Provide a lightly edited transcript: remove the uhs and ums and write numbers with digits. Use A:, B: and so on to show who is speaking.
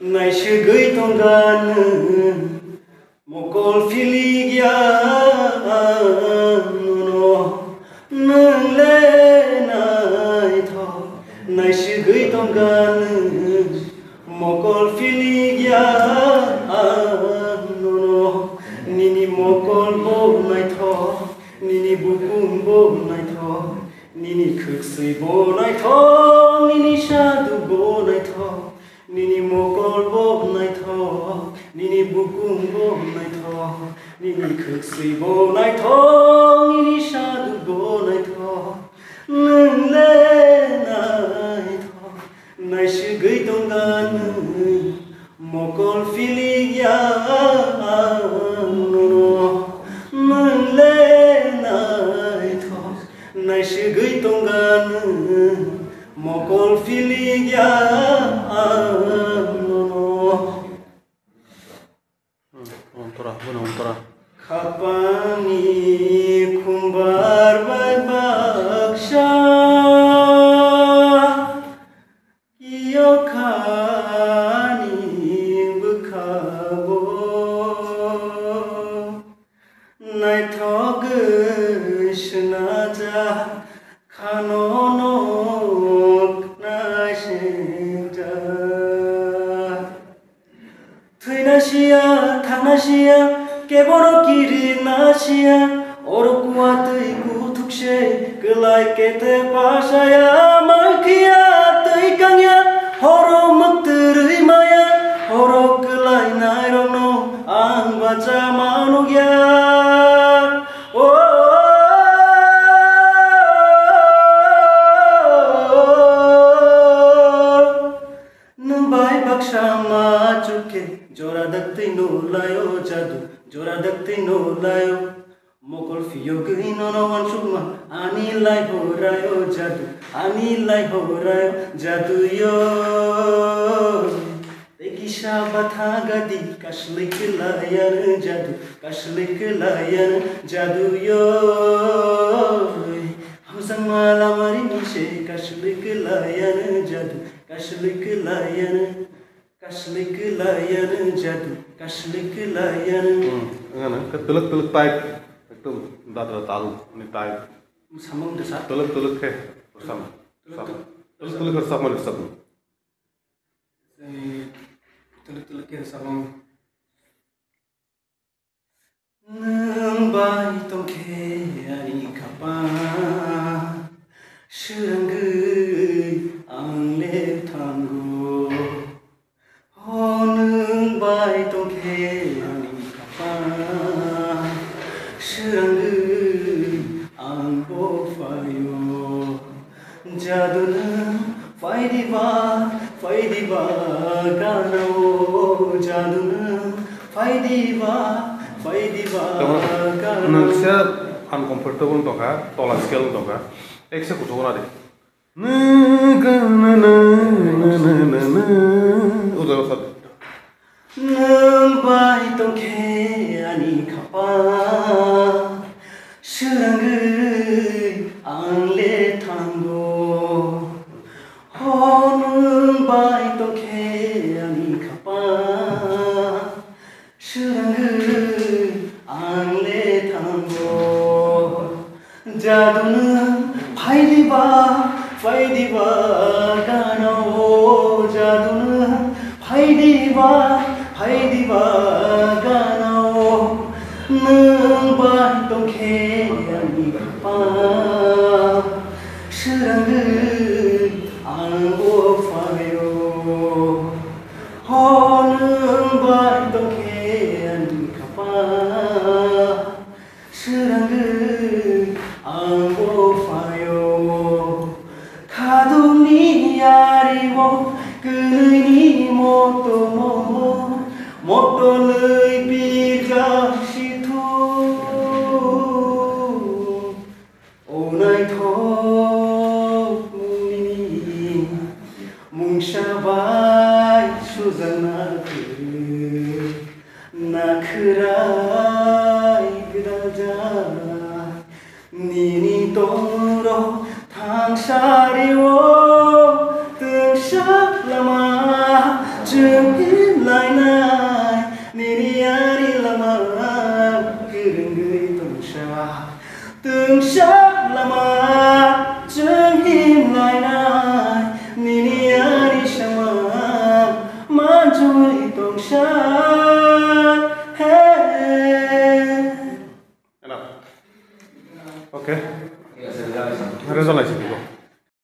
A: Nai shigui tongan mokol filigya no nang le nai tho nai shigui tongan mokol filigya no nini mokol bo nai tho nini bukung bo nai tho nini khuksui bo nai tho nini shadu bo nai tho nini mokol bo nai tho nini bukung bo nai tho nini khuksui bo nai tho nini shadu bo nai tho nang le nai tho nai shigui tongan mokol filigya no nang le nai tho nai shigui tongan mokol filigya Kapani kumbar bai baksha iyo khani bukhabo nai thog shnaja khanono nashita thuinashia thanashia Keboro kiri nasia Oro kuatui kutukshe Gelai kete pasaya Makia teikanya Horo mukterui maya Horo gelai nairono Ang baca manugya Nambai baksha majuke Jora dakti no layo jadu Jora dakti no layo Mokol fiyo gui no wan sukma Ani lai ho rayo jadu Ani lai ho rayo jadu yo Ekisha batha gadi Kashlik layan jadu Kashlik layan jadu yo Hamsang malamari nishe Kashlik layan jadu Kashlik layan Kashlik layan jadu Kashlik layan
B: Enggak kan teluk taik itu dada tahu ini taik
A: samang desa
B: teluk ke bersama teluk bersama di sana
A: teluk ke samang nambai tongke ani kapa shurangui angle tango honung bai tongke ani kapa shurangui angbo fayo jaduna faidiba gano jaduna faidiba gano
B: nangsa uncomfortable toka tola skill toka eksa kuchora de udah usah
A: nambai tongke ani kapa shurangui angle tango nambai tongke ani kapa shurangui angle tango jaduna faidiba gano jaduna faidiba gano nambai tongke ani kapa shurangui angbo fayo nambai tongke ani kapa shurangui angbo fayo kaduni yariwo kini moto lei pika situ onai tho muni mungshabai suzana nakrai gdaja nini toro thang sariwo tung sắc lama trường hiếm lại này nini ani lama cứ đừng gửi từng sa từng sắc lama trường hiếm lại này nini ani sama mà chui từng sa